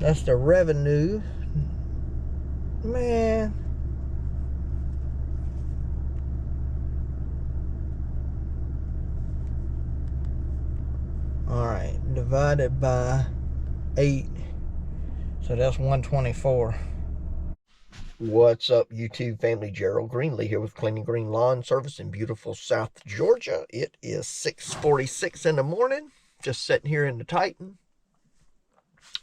That's the revenue. Man. Alright, divided by 8. So that's 124. What's up, YouTube family? Gerald Greenlee here with Clean and Green Lawn Service in beautiful South Georgia. It is 6:46 in the morning. Just sitting here in the Titan,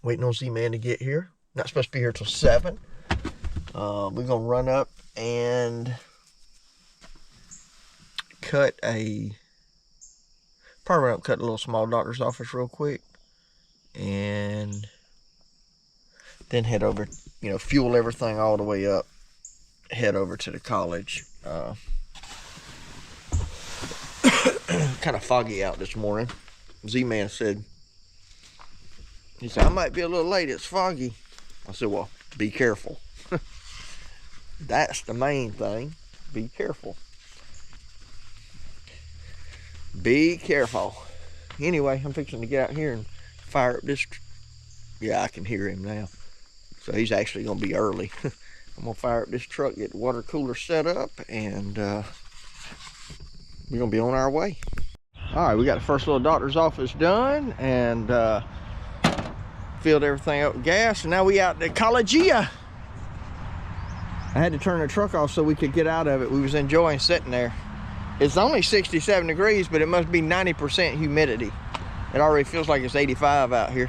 waiting on Z-Man to get here. Not supposed to be here till 7. We're going to run up and cut a little small doctor's office real quick. And then head over, fuel everything all the way up, head over to the college. Kind of foggy out this morning. Z-Man said, he said, I might be a little late, it's foggy. I said, well, be careful. That's the main thing. Be careful. Be careful. Anyway, I'm fixing to get out here and fire up this. Yeah, I can hear him now. So he's actually going to be early. I'm going to fire up this truck, get the water cooler set up, and we're going to be on our way. All right, we got the first little doctor's office done, and filled everything up with gas, and now we out to Collegia. I had to turn the truck off so we could get out of it. We was enjoying sitting there. It's only 67 degrees, but it must be 90% humidity. It already feels like it's 85 out here.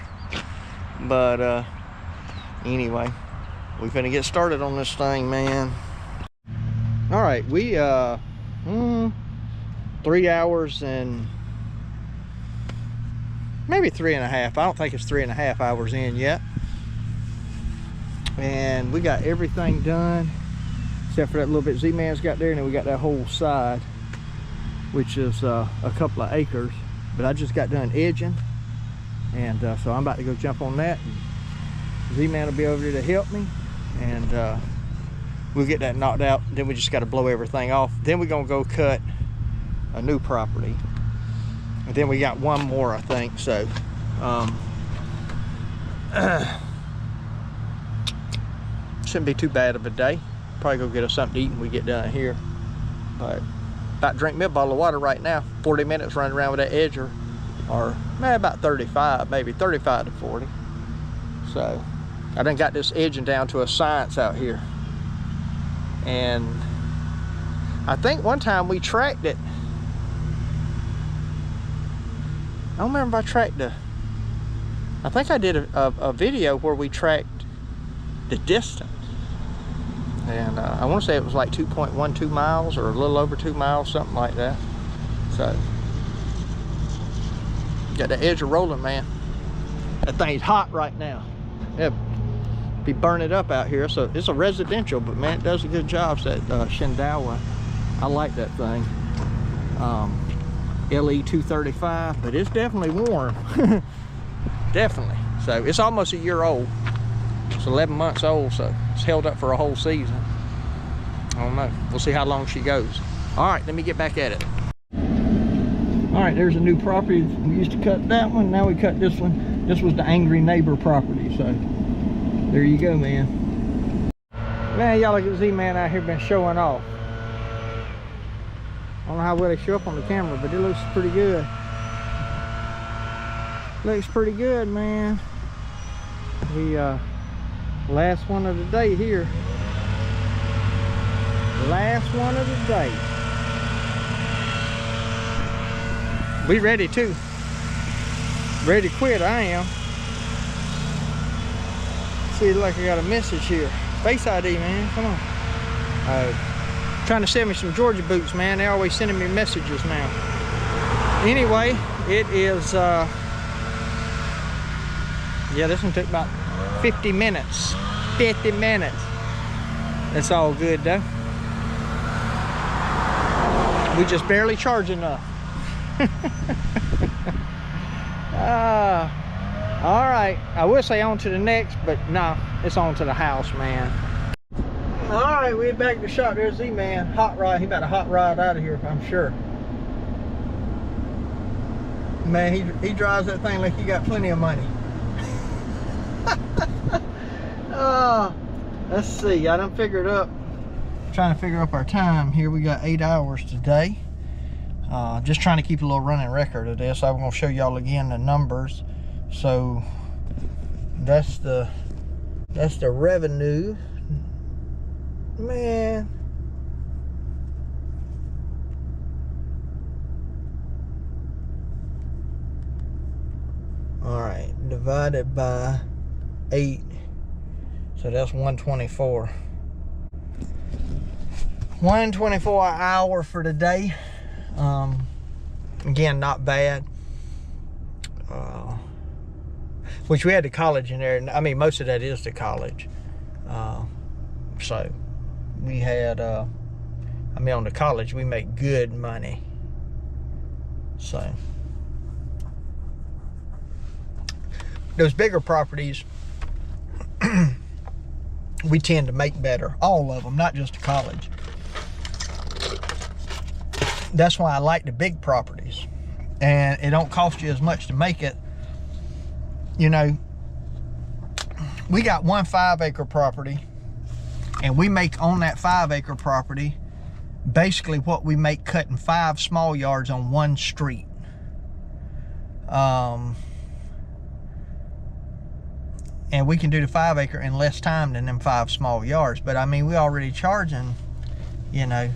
But anyway, we finna get started on this thing, man. All right, we 3 hours and maybe 3.5. I don't think it's 3.5 hours in yet. And we got everything done except for that little bit Z-Man's got there, and then we got that whole side, which is a couple of acres. But I just got done edging, and so I'm about to go jump on that. Z-Man will be over there to help me, and we'll get that knocked out. Then we just got to blow everything off. Then we're gonna go cut a new property, and then we got one more, I think. So shouldn't be too bad of a day. Probably go get us something to eat when we get done here. But about to drink me a bottle of water right now. 40 minutes running around with that edger, or maybe about 35, maybe 35 to 40. So I done got this edging down to a science out here. And I think one time we tracked it. I don't remember if I tracked I think I did a video where we tracked the distance. And I want to say it was like 2.12 miles or a little over 2 miles, something like that. So, got the edge of rolling, man. That thing's hot right now. Yeah, be burning up out here. So it's a residential, but man, it does a good job. So that Shendawa, I like that thing. LE 235, but it's definitely warm. Definitely. So it's almost a year old. It's 11 months old, so it's held up for a whole season. I don't know. We'll see how long she goes. All right, let me get back at it. All right, there's a new property. We used to cut that one. Now we cut this one. This was the angry neighbor property. So there you go, man. Man, y'all look at Z-Man out here been showing off. I don't know how well they show up on the camera, but it looks pretty good. Looks pretty good, man. The last one of the day here. Last one of the day. We ready too. Ready to quit, I am. See, like I got a message here. Face ID, man, come on. Trying to send me some Georgia boots, man. They're always sending me messages now. Anyway, it is, yeah, this one took about 50 minutes. 50 minutes. That's all good though. We just barely charge enough. All right, I would say on to the next, but no, it's on to the house, man. All right, we're back to the shop. There's Z-Man, hot rod. He about to hot rod out of here, I'm sure. Man, he drives that thing like he got plenty of money. Let's see, I done figured up, trying to figure up our time here. We got 8 hours today. Just trying to keep a little running record of this. I'm going to show y'all again the numbers. So that's the revenue, man. All right, divided by 8, so that's 124. 124 an hour for the day. Again, not bad. Which we had the college in there. I mean, most of that is the college. So we had, I mean, on the college, we make good money. So those bigger properties, we tend to make better. All of them, not just the college. That's why I like the big properties. And it don't cost you as much to make it. You know, we got one 5-acre property, and we make on that 5-acre property basically what we make cutting 5 small yards on one street. And we can do the 5-acre in less time than them 5 small yards. But I mean, we already charging, you know,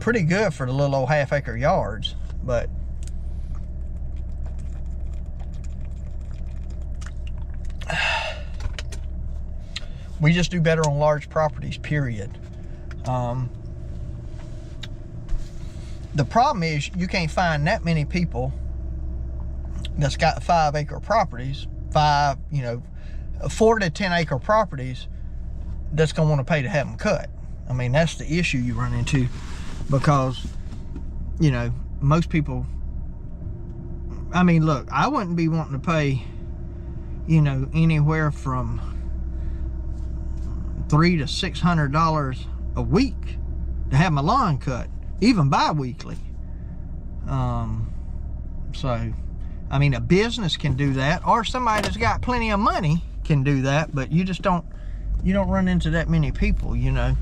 pretty good for the little old 1/2-acre yards. But we just do better on large properties, period. The problem is you can't find that many people that's got 5-acre properties, 4 to 10-acre properties, that's gonna want to pay to have them cut. I mean, that's the issue you run into, because, you know, most people, I mean, look, I wouldn't be wanting to pay, you know, anywhere from $300 to $600 a week to have my lawn cut, even bi-weekly. So, I mean, a business can do that, or somebody that's got plenty of money can do that, but you just don't, you don't run into that many people, you know,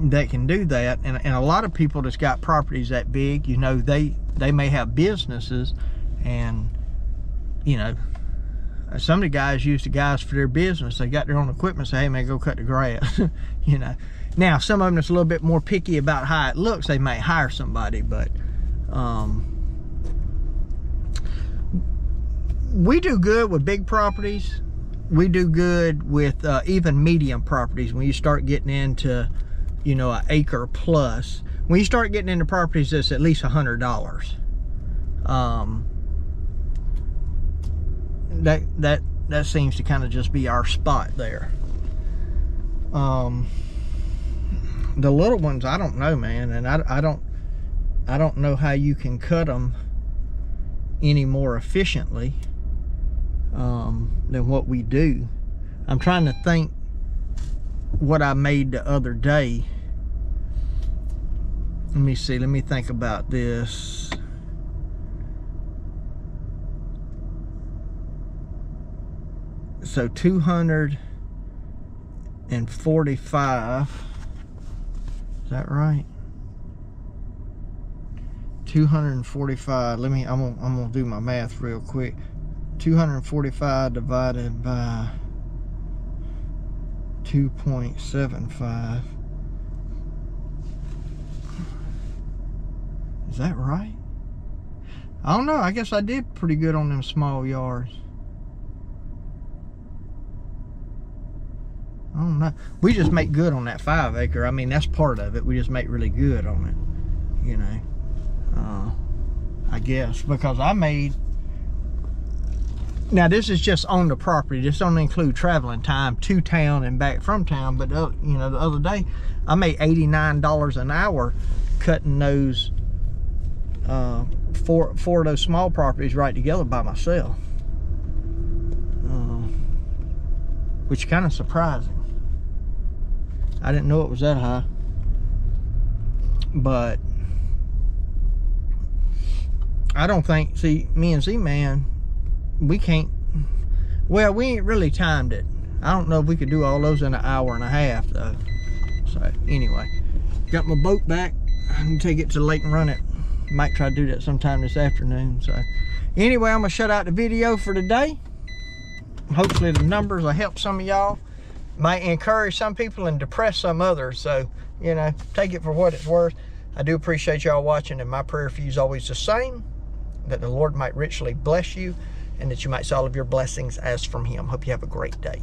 that can do that. And a lot of people that's got properties that big, you know, they may have businesses, and, you know, some of the guys use the guys for their business. They got their own equipment, say, hey man, go cut the grass. You know, now some of them that's a little bit more picky about how it looks, they may hire somebody. But we do good with big properties. We do good with even medium properties. When you start getting into, you know, an acre plus, when you start getting into properties that's at least $100, that seems to kind of just be our spot there. The little ones, I don't know, man, and I don't know how you can cut them any more efficiently than what we do. I'm trying to think what I made the other day. Let me see, let me think about this. So 245, is that right? 245, I'm gonna do my math real quick. 245 divided by 2.75. Is that right? I don't know, I guess I did pretty good on them small yards. I don't know. We just make good on that 5-acre. I mean, that's part of it. We just make really good on it, you know. I guess, because I made, now this is just on the property. This don't include traveling time to town and back from town. But you know, the other day I made $89 an hour cutting those four of those small properties right together by myself, which is kind of surprising. I didn't know it was that high. But I don't think, see, me and Z-Man, we can't, well, we ain't really timed it. I don't know if we could do all those in an hour and a half though. So anyway, got my boat back. I'm gonna take it to the lake and run it. Might try to do that sometime this afternoon. So anyway, I'm gonna shut out the video for today. Hopefully the numbers will help some of y'all. Might encourage some people and depress some others. So, you know, take it for what it's worth. I do appreciate y'all watching, and my prayer for you is always the same, that the Lord might richly bless you and that you might see all of your blessings as from him. Hope you have a great day.